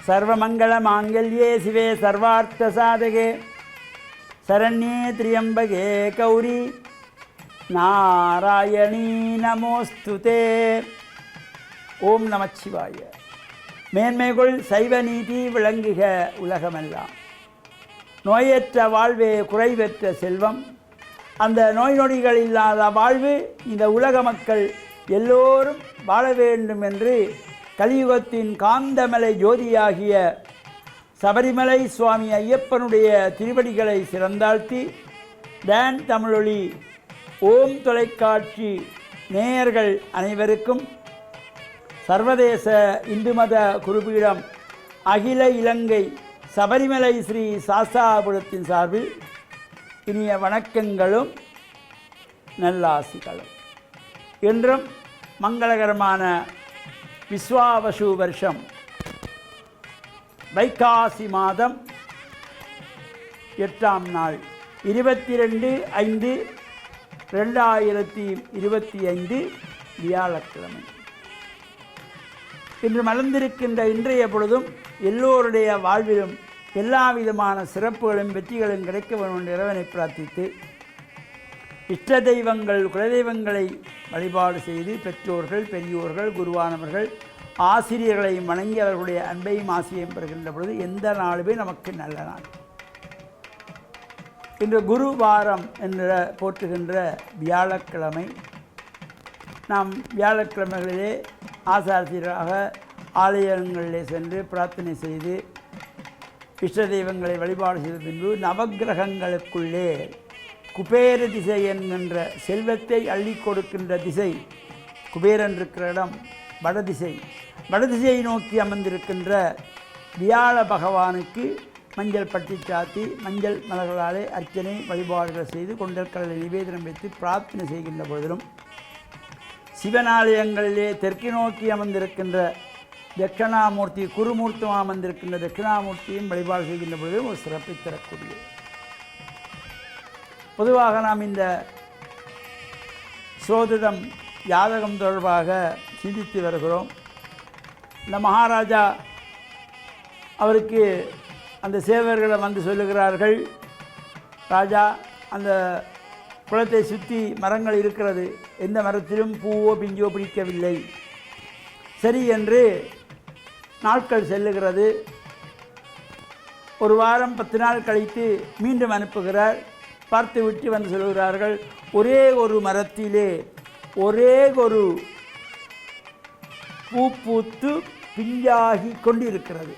सर्वमङ्गलमाङ्गल्ये शिवे सर्वार्थसाधके शरण्ये त्र्यम्बके गौरी नारायणी नमोस्तुते. ஓம் நமச்சிவாய. மேன்மைகள் சைவ நீதி விளங்குக உலகமெல்லாம். நோயற்ற வாழ்வே குறைவற்ற செல்வம். அந்த நோய் நொடிகள் இல்லாத வாழ்வு இந்த உலக மக்கள் எல்லோரும் வாழ வேண்டும் என்று கலியுகத்தின் காந்தமலை ஜோதியாகிய சபரிமலை சுவாமி ஐயப்பனுடைய திருவடிகளை சிறந்தாழ்த்தி டான் தமிழொலி ஓம் தொலைக்காட்சி நேயர்கள் அனைவருக்கும் சர்வதேச இந்து மத குருபீடம் அகில இலங்கை சபரிமலை ஸ்ரீ சாஸ்தாபுரத்தின் சார்பில் இனிய வணக்கங்களும் நல்லாசிகளும். இன்றும் மங்களகரமான விஸ்வாவசு வருஷம் வைகாசி மாதம் 8ஆம் நாள் 22/5/2025 வியாழக்கிழமை. இன்று மலர்ந்திருக்கின்ற இன்றைய பொழுதும் எல்லோருடைய வாழ்விலும் எல்லா விதமான சிறப்புகளும் வெற்றிகளும் கிடைக்க வேண்டும் என்று இறைவனை பிரார்த்தித்து இஷ்ட தெய்வங்கள் குலதெய்வங்களை வழிபாடு செய்து பெற்றோர்கள் பெரியோர்கள் குருவானவர்கள் ஆசிரியர்களையும் வணங்கி அவர்களுடைய அன்பையும் ஆசையையும் பெறுகின்ற பொழுது எந்த நாளுமே நமக்கு நல்ல நாள். இன்று குரு வாரம் என்ற போற்றுகின்ற வியாழக்கிழமை. நாம் வியாழக்கிழமைகளிலே ஆசாரியராக ஆலயங்களிலே சென்று பிரார்த்தனை செய்து இஷ்ட தெய்வங்களை வழிபாடு செய்த பின்பு நவக்கிரகங்களுக்குள்ளே குபேர திசை என்கின்ற செல்வத்தை அள்ளி கொடுக்கின்ற திசை, குபேரன் இருக்கிற இடம் வடதிசை. வடதிசையை நோக்கி அமர்ந்திருக்கின்ற வியாழ பகவானுக்கு மஞ்சள் பட்டி சாத்தி மஞ்சள் மலர்களாலே அர்ச்சனை வழிபாடுகள் செய்து கொண்டற்களை நிவேதனம் வைத்து பிரார்த்தனை செய்கின்ற பொழுதிலும் சிவனாலயங்களிலே தெற்கு நோக்கி அமர்ந்திருக்கின்ற தட்சிணாமூர்த்தி குருமூர்த்தமாக அமர்ந்திருக்கின்ற தட்சிணாமூர்த்தியும் வழிபாடு செய்கின்ற பொழுதும் ஒரு சிறப்பை தரக்கூடியது. பொதுவாக நாம் இந்த சோதிடம் ஜாதகம் தொடர்பாக சிந்தித்து வருகிறோம். இந்த மகாராஜா அவருக்கு அந்த சேவர்களை வந்து சொல்லுகிறார்கள், ராஜா அந்த குளத்தை சுற்றி மரங்கள் இருக்கிறது, எந்த மரத்திலும் பூவோ பிஞ்சோ பிடிக்கவில்லை. சரி என்று நாட்கள் செல்லுகிறது. ஒரு வாரம் 10 நாள் கழித்து மீண்டும் அனுப்புகிறார். பார்த்து விட்டு வந்து சொல்கிறார்கள், ஒரே ஒரு மரத்திலே ஒரே ஒரு பூ பூத்து பிஞ்சாகி கொண்டிருக்கிறது.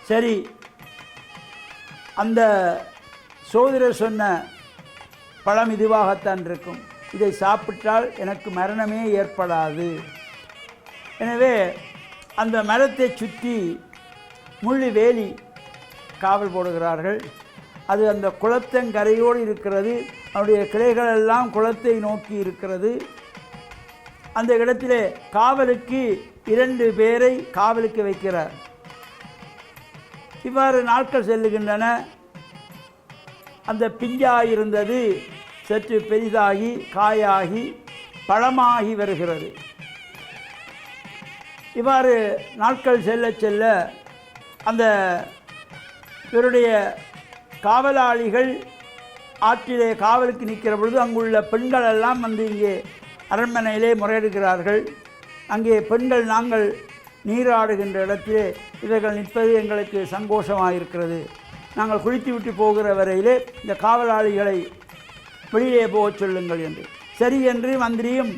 சரி, அந்த சோதரர் சொன்ன பழம் இதுவாகத்தான் இருக்கும், இதை சாப்பிட்டால் எனக்கு மரணமே ஏற்படாது. எனவே அந்த மரத்தை சுற்றி முள்ளு வேலி காவல் போடுகிறார்கள். அது அந்த குளத்தங்கரையோடு இருக்கிறது. அவருடைய கிளைகளெல்லாம் குளத்தை நோக்கி இருக்கிறது. அந்த இடத்திலே காவலுக்கு 2 பேரை காவலுக்கு வைக்கிறார். இவ்வாறு நாட்கள் செல்லுகின்றன. அந்த பிஞ்சாயிருந்தது சற்று பெரிதாகி காயாகி பழமாகி வருகிறது. இவ்வாறு நாட்கள் செல்ல செல்ல அந்த இவருடைய காவலாளிகள் ஆற்றிலே காவலுக்கு நிற்கிற பொழுது அங்குள்ள பெண்கள் எல்லாம் வந்து இங்கே அரண்மனையிலே முறையிடுகிறார்கள். அங்கே பெண்கள், நாங்கள் நீராடுகின்ற இடத்திலே இவர்கள் நிற்பது எங்களுக்கு சங்கோஷமாக இருக்கிறது, நாங்கள் குளித்து விட்டு போகிற வரையிலே இந்த காவலாளிகளை வெளியே போகச் சொல்லுங்கள் என்று. சரி என்று மந்திரியும்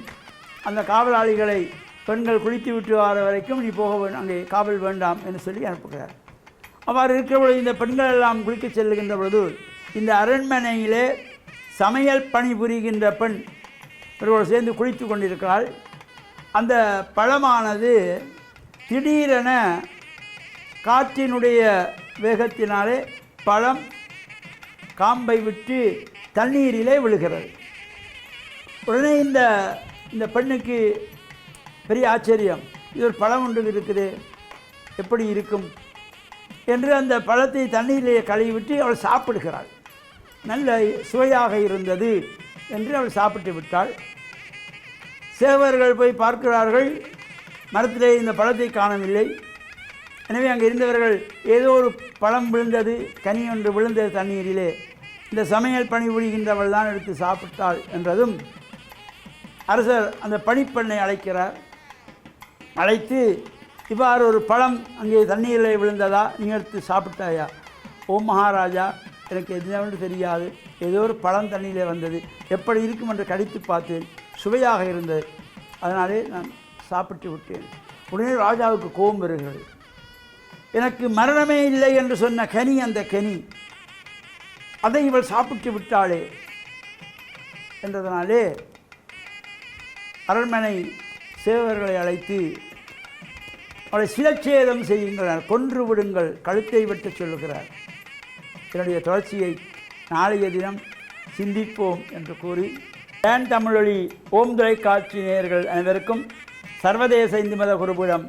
அந்த காவலாளிகளை பெண்கள் குளித்து விட்டு வர வரைக்கும் நீ போக வேண்டும், அங்கே காவல் வேண்டாம் என்று சொல்லி அனுப்புகிறார். அவ்வாறு இருக்கிற பொழுது இந்த பெண்கள் எல்லாம் குளிக்க செல்லுகின்ற பொழுது இந்த அரண்மனையிலே சமையல் பணி புரிகின்ற பெண் இவர்களோடு சேர்ந்து குளித்து கொண்டிருக்கிறாள். அந்த பழமானது திடீரென காற்றினுடைய வேகத்தினாலே பழம் காம்பை விட்டு தண்ணீரிலே விழுகிறது. உடனே இந்த பெண்ணுக்கு பெரிய ஆச்சரியம், இது ஒரு பழம் ஒன்று இருக்குது, எப்படி இருக்கும் என்று அந்த பழத்தை தண்ணீரிலே கழுவிவிட்டு அவள் சாப்பிடுகிறாள். நல்ல சுவையாக இருந்தது என்று அவள் சாப்பிட்டு விட்டாள். சேவர்கள் போய் பார்க்கிறார்கள், மரத்திலே இந்த பழத்தை காணவில்லை. எனவே அங்கே இருந்தவர்கள் ஏதோ ஒரு பழம் விழுந்தது, கனி ஒன்று விழுந்தது தண்ணீரிலே, இந்த சமையல் பணிபுரிகின்றவள் தான் எடுத்து சாப்பிட்டாள் என்றதும் அரசர் அந்த பணிப்பெண்ணை அழைக்கிறார். அழைத்து, இவ்வாறு ஒரு பழம் அங்கே தண்ணீரில் விழுந்ததா, நீங்கள் எடுத்து சாப்பிட்டாயா? ஓ மகாராஜா, எனக்கு எதுவும் தெரியாது, ஏதோ ஒரு பழம் தண்ணியிலே வந்தது, எப்படி இருக்கும் என்று கடித்து பார்த்தேன், சுவையாக இருந்தது, அதனாலே நான் சாப்பிட்டு விட்டேன். உடனே ராஜாவுக்கு கோபம் வருகிறது. எனக்கு மரணமே இல்லை என்று சொன்ன கனி, அந்த கனி, அதை இவள் சாப்பிட்டு விட்டாளே என்றதனாலே அரண்மனை சேவர்களை அழைத்து அவளை சிலச்சேதம் செய்யுங்கள், கொன்று விடுங்கள், கழுத்தை வெட்ட சொல்லுகிறார். என்னுடைய தொடர்ச்சியை நாளைய தினம் சிந்திப்போம் என்று கூறி, ஏன் தமிழொலி ஓம் தொலைக்காட்சி நேயர்கள் அனைவருக்கும் சர்வதேச இந்து மத குருபீடம்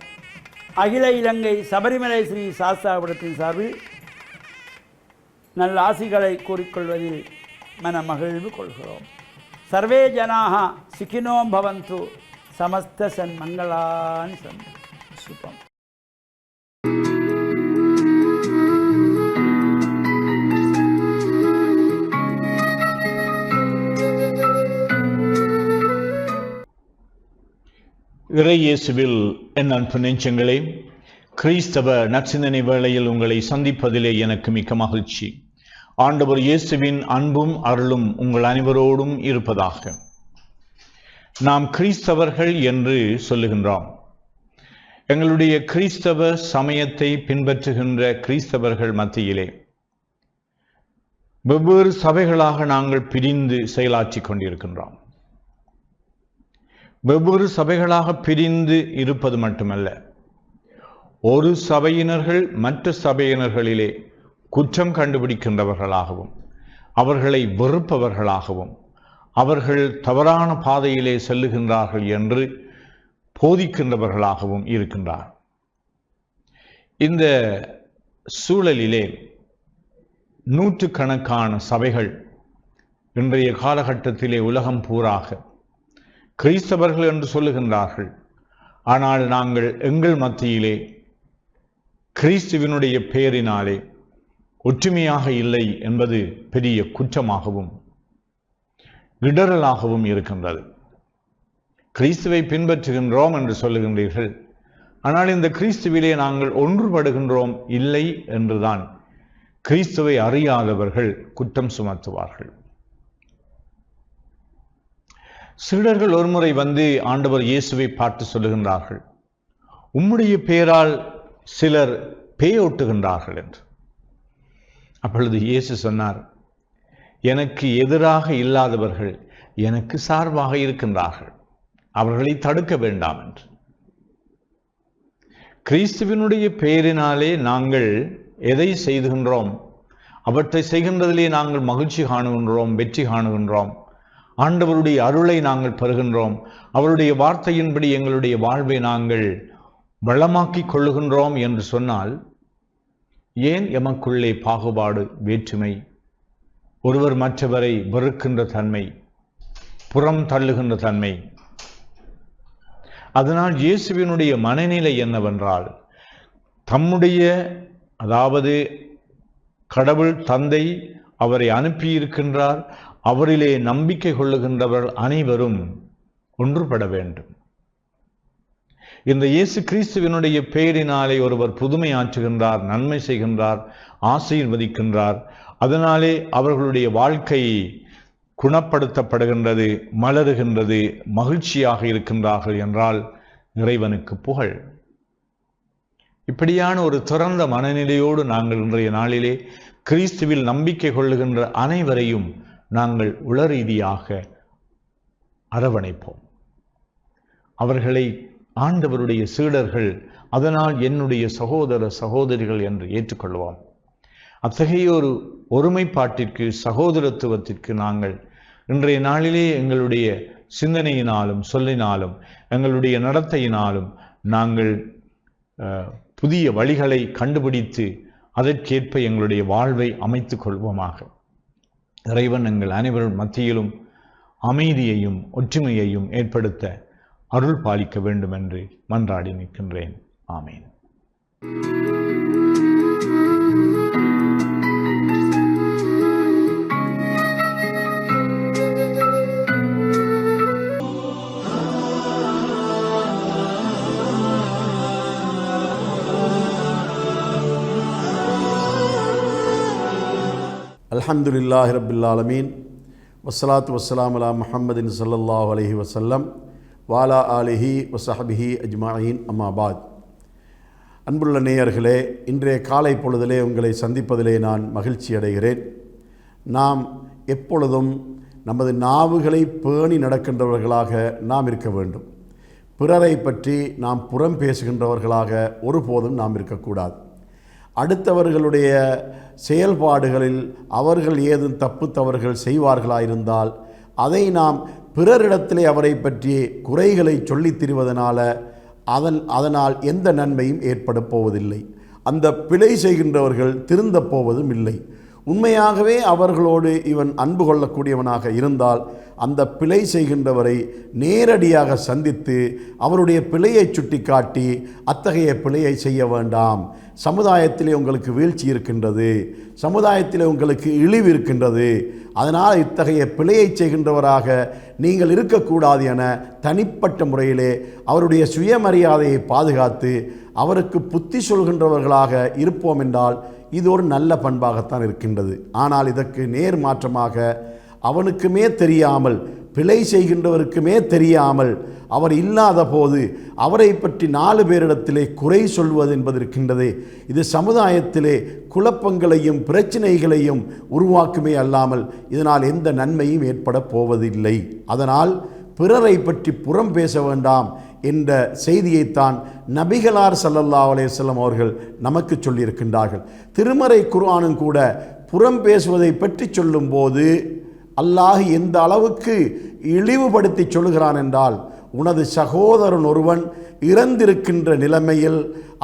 அகில இலங்கை சபரிமலை ஸ்ரீ சாஸ்தாபுரத்தின் சார்பில் நல்ல ஆசிகளை கூறிக்கொள்வதில் மன மகிழ்வு கொள்கிறோம். சர்வே ஜனாக சுகினோ பவந்து, சமஸ்த சன்மங்களானி சந்து. சுபம். இறை இயேசுவில் என் அன்பு நெஞ்சங்களே, கிறிஸ்தவ நற்சிந்தனை வேளையில் உங்களை சந்திப்பதிலே எனக்கு மிக்க மகிழ்ச்சி. ஆண்டவர் இயேசுவின் அன்பும் அருளும் உங்கள் அனைவரோடும் இருப்பதாக. நாம் கிறிஸ்தவர்கள் என்று சொல்லுகின்றோம். எங்களுடைய கிறிஸ்தவ சமயத்தை பின்பற்றுகின்ற கிறிஸ்தவர்கள் மத்தியிலே வெவ்வேறு சபைகளாக நாங்கள் பிரிந்து செயலாற்றி கொண்டிருக்கின்றோம். வெவ்வேறு சபைகளாக பிரிந்து இருப்பது மட்டுமல்ல, ஒரு சபையினர்கள் மற்ற சபையினர்களிலே குற்றம் கண்டுபிடிக்கின்றவர்களாகவும், அவர்களை வெறுப்பவர்களாகவும், அவர்கள் தவறான பாதையிலே செல்லுகின்றார்கள் என்று போதிக்கின்றவர்களாகவும் இருக்கின்றார். இந்த சூழலிலே நூற்றுக்கணக்கான சபைகள் இன்றைய காலகட்டத்திலே உலகம் பூராக கிறிஸ்தவர்கள் என்று சொல்லுகின்றார்கள். ஆனால் நாங்கள் எங்கள் மத்தியிலே கிறிஸ்துவினுடைய பெயரினாலே ஒற்றுமையாக இல்லை என்பது பெரிய குற்றமாகவும் இடரலாகவும் இருக்கின்றது. கிறிஸ்துவை பின்பற்றுகின்றோம் என்று சொல்லுகின்றீர்கள், ஆனால் இந்த கிறிஸ்துவிலே நாங்கள் ஒன்றுபடுகின்றோம் இல்லை என்றுதான் கிறிஸ்துவை அறியாதவர்கள் குற்றம் சுமத்துவார்கள். சீடர்கள் ஒருமுறை வந்து ஆண்டவர் இயேசுவை பார்த்து சொல்லுகின்றார்கள், உம்முடைய பெயரால் சிலர் பேயோட்டுகின்றார்கள் என்று. அப்பொழுது இயேசு சொன்னார், எனக்கு எதிராக இல்லாதவர்கள் எனக்கு சார்பாக இருக்கின்றார்கள், அவர்களை தடுக்க வேண்டாம் என்று. கிறிஸ்துவினுடைய பெயரினாலே நாங்கள் எதை செய்துகின்றோம், அவற்றை செய்கின்றதிலே நாங்கள் மகிழ்ச்சி காணுகின்றோம், வெற்றி காணுகின்றோம், ஆண்டவருடைய அருளை நாங்கள் பெறுகின்றோம், அவருடைய வார்த்தையின்படி எங்களுடைய வாழ்வை நாங்கள் வளமாக்கிக் கொள்ளுகின்றோம் என்று சொன்னால், ஏன் எமக்குள்ளே பாகுபாடு, வேற்றுமை, ஒருவர் மற்றவரை வெறுக்கின்ற தன்மை, புறம் தள்ளுகின்ற தன்மை? அதனால் இயேசுவினுடைய மனநிலை என்னவென்றால், தம்முடைய, அதாவது கடவுள் தந்தை அவரை அனுப்பியிருக்கின்றார், அவரிலே நம்பிக்கை கொள்ளுகின்றவர்கள் அனைவரும் ஒன்றுபட வேண்டும். இந்த இயேசு கிறிஸ்துவினுடைய பெயரினாலே ஒருவர் புதுமையாற்றுகின்றார், நன்மை செய்கின்றார், ஆசீர்வதிக்கின்றார், அதனாலே அவர்களுடைய வாழ்க்கை குணப்படுத்தப்படுகின்றது, மலருகின்றது, மகிழ்ச்சியாக இருக்கின்றார்கள் என்றால் இறைவனுக்கு புகழ். இப்படியான ஒரு திறந்த மனநிலையோடு நாங்கள் இன்றைய நாளிலே கிறிஸ்துவில் நம்பிக்கை கொள்ளுகின்ற அனைவரையும் நாங்கள் உளரீதியாக அரவணைப்போம். அவர்களை ஆண்டவருடைய சீடர்கள், அதனால் என்னுடைய சகோதர சகோதரிகள் என்று ஏற்றுக்கொள்வோம். அத்தகைய ஒரு ஒருமைப்பாட்டிற்கு, சகோதரத்துவத்திற்கு நாங்கள் இன்றைய நாளிலே எங்களுடைய சிந்தனையினாலும் சொல்லினாலும் எங்களுடைய நடத்தையினாலும் நாங்கள் புதிய வழிகளை கண்டுபிடித்து அதற்கேற்ப எங்களுடைய வாழ்வை அமைத்துக் கொள்வோமாக. இறைவன் எங்கள் அனைவரும் மத்தியிலும் அமைதியையும் ஒற்றுமையையும் ஏற்படுத்த அருள் பாலிக்க வேண்டும் என்று மன்றாடி நிற்கின்றேன். ஆமேன். அல்ஹம்துலில்லாஹி ரப்பில் ஆலமீன் வஸ்ஸலாத்து வஸ்ஸலாம் அலா முஹம்மதின் ஸல்லல்லாஹு அலைஹி வஸல்லம் வாலா ஆலிஹி வஸஹபிஹி அஜ்மாயின் அம்மா பாத். அன்புள்ள நேயர்களே, இன்றைய காலை பொழுதிலே உங்களை சந்திப்பதிலே நான் மகிழ்ச்சி அடைகிறேன். நாம் எப்பொழுதும் நமது நாவுகளை பேணி நடக்கின்றவர்களாக நாம் இருக்க வேண்டும். பிறரை பற்றி நாம் புறம் பேசுகின்றவர்களாக ஒருபோதும் நாம் இருக்கக்கூடாது. அடுத்தவர்களுடைய செயல்பாடுகளில் அவர்கள் ஏதும் தப்பு தவறுகள் செய்வார்களாயிருந்தால் அதை நாம் பிறரிடத்திலே அவரை பற்றி குறைகளை சொல்லித் திரிவதனால அதனால் எந்த நன்மையும் ஏற்பட போவதில்லை. அந்த பிழை செய்கின்றவர்கள் திருந்தப் போவதும் இல்லை. உண்மையாகவே அவர்களோடு இவன் அன்பு கொள்ளக்கூடியவனாக இருந்தால் அந்த பிழை செய்கின்றவரை நேரடியாக சந்தித்து அவருடைய பிழையை சுட்டி காட்டி அத்தகைய பிழையை செய்ய வேண்டாம், சமுதாயத்திலே உங்களுக்கு வீழ்ச்சி இருக்கின்றது, சமுதாயத்திலே உங்களுக்கு இழிவு இருக்கின்றது, அதனால் இத்தகைய பிழையை செய்கின்றவராக நீங்கள் இருக்கக்கூடாது என தனிப்பட்ட முறையிலே அவருடைய சுயமரியாதையை பாதுகாத்து அவருக்கு புத்தி சொல்கின்றவர்களாக இருப்போம் என்றால் இது ஒரு நல்ல பண்பாகத்தான் இருக்கின்றது. ஆனால் இதற்கு நேர் மாற்றமாக அவனுக்குமே தெரியாமல், பிழை செய்கின்றவருக்குமே தெரியாமல், அவர் இல்லாத போது அவரை பற்றி 4 பேரிடத்திலே குறை சொல்வது என்பது இருக்கின்றதே, இது சமுதாயத்திலே குழப்பங்களையும் பிரச்சனைகளையும் உருவாக்குமே அல்லாமல் இதனால் எந்த நன்மையும் ஏற்பட போவதில்லை. அதனால் பிறரை பற்றி புறம் பேச வேண்டாம் என்ற செய்தியைத்தான் நபிகளார் ஸல்லல்லாஹு அலைஹி வஸல்லம் அவர்கள் நமக்கு சொல்லியிருக்கின்றார்கள். திருமறை குர்ஆனும் கூட புறம் பேசுவதை பற்றி சொல்லும்போது அல்லாஹ் எந்த அளவுக்கு இழிவுபடுத்தி சொல்கிறான் என்றால், உனது சகோதரன் ஒருவன் இறந்திருக்கின்ற நிலைமையில்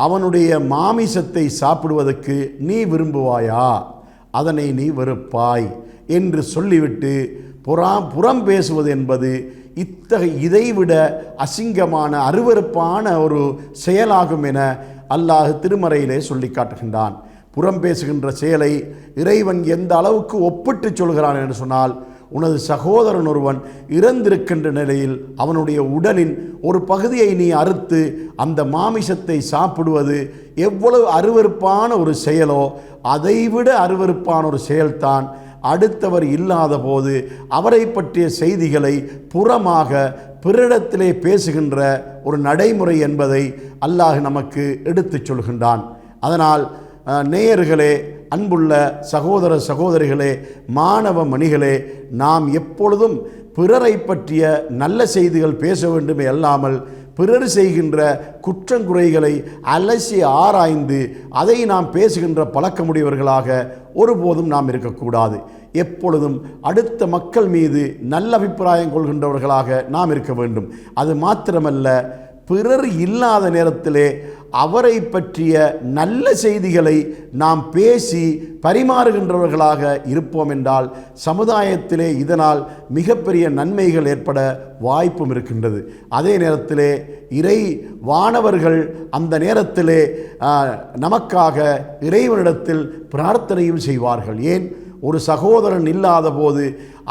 அவனுடைய மாமிசத்தை சாப்பிடுவதற்கு நீ விரும்புவாயா, அதனை நீ வெறுப்பாய் என்று சொல்லிவிட்டு புறம் பேசுவது என்பது இதைவிட அசிங்கமான அருவருப்பான ஒரு செயலாகும் என அல்லாஹ் திருமறையிலே சொல்லி காட்டுகின்றான். புறம் பேசுகின்ற செயலை இறைவன் எந்த அளவுக்கு ஒப்பிட்டு சொல்கிறான் என்று சொன்னால், உனது சகோதரன் ஒருவன் இறந்திருக்கின்ற நிலையில் அவனுடைய உடலின் ஒரு பகுதியை நீ அறுத்து அந்த மாமிசத்தை சாப்பிடுவது எவ்வளவு அருவருப்பான ஒரு செயலோ அதைவிட அருவருப்பான ஒரு செயல்தான் அடுத்தவர் இல்லாத போது அவரை பற்றிய செய்திகளை புறமாக பிறரிடத்திலே பேசுகின்ற ஒரு நடைமுறை என்பதை அல்லாஹ் நமக்கு எடுத்துச் சொல்கின்றான். அதனால் நேயர்களே, அன்புள்ள சகோதர சகோதரிகளே, மாணவ மணிகளே, நாம் எப்பொழுதும் பிறரை பற்றிய நல்ல செய்திகள் பேச வேண்டுமே அல்லாமல் பிறர் செய்கின்ற குற்றங்குறைகளை அலசி ஆராய்ந்து அதை நாம் பேசுகின்ற பழக்கமுடையவர்களாக ஒருபோதும் நாம் இருக்கக்கூடாது. எப்பொழுதும் அடுத்த மக்கள் மீது நல்ல அபிப்பிராயம் கொள்கின்றவர்களாக நாம் இருக்க வேண்டும். அது மாத்திரமல்ல, பிறர் இல்லாத நேரத்திலே அவரை பற்றிய நல்ல செய்திகளை நாம் பேசி பரிமாறுகின்றவர்களாக இருப்போம் என்றால் சமுதாயத்திலே இதனால் மிகப்பெரிய நன்மைகள் ஏற்பட வாய்ப்பும் இருக்கின்றது. அதே நேரத்திலே இறை வானவர்கள் அந்த நேரத்திலே நமக்காக இறைவனிடத்தில் பிரார்த்தனையும் செய்வார்கள். ஏன்? ஒரு சகோதரன் இல்லாத போது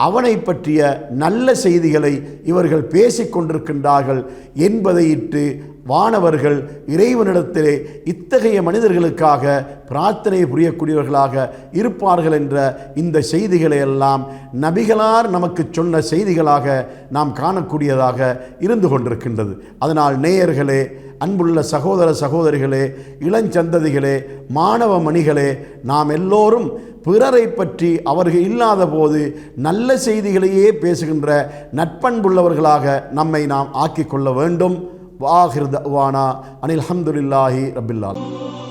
அவனை பற்றிய நல்ல செய்திகளை இவர்கள் பேசிக்கொண்டிருக்கின்றார்கள் என்பதை இட்டு வானவர்கள் இறைவனிடத்திலே இத்தகைய மனிதர்களுக்காக பிரார்த்தனை புரியக்கூடியவர்களாக இருப்பார்கள் என்ற இந்த செய்திகளை எல்லாம் நபிகளார் நமக்கு சொன்ன செய்திகளாக நாம் காணக்கூடியதாக இருந்து கொண்டிருக்கின்றது. அதனால் நேயர்களே, அன்புள்ள சகோதர சகோதரிகளே, இளஞ்சந்ததிகளே, மாணவ மணிகளே, நாம் எல்லோரும் பிறரை பற்றி அவர்கள் இல்லாத போது நல்ல செய்திகளையே பேசுகின்ற நட்பண்புள்ளவர்களாக நம்மை நாம் ஆக்கிக்கொள்ள வேண்டும். வாஹிர் தஅவானா அனில் ஹம்துலில்லாஹி ரப்பில் ஆலமீன்.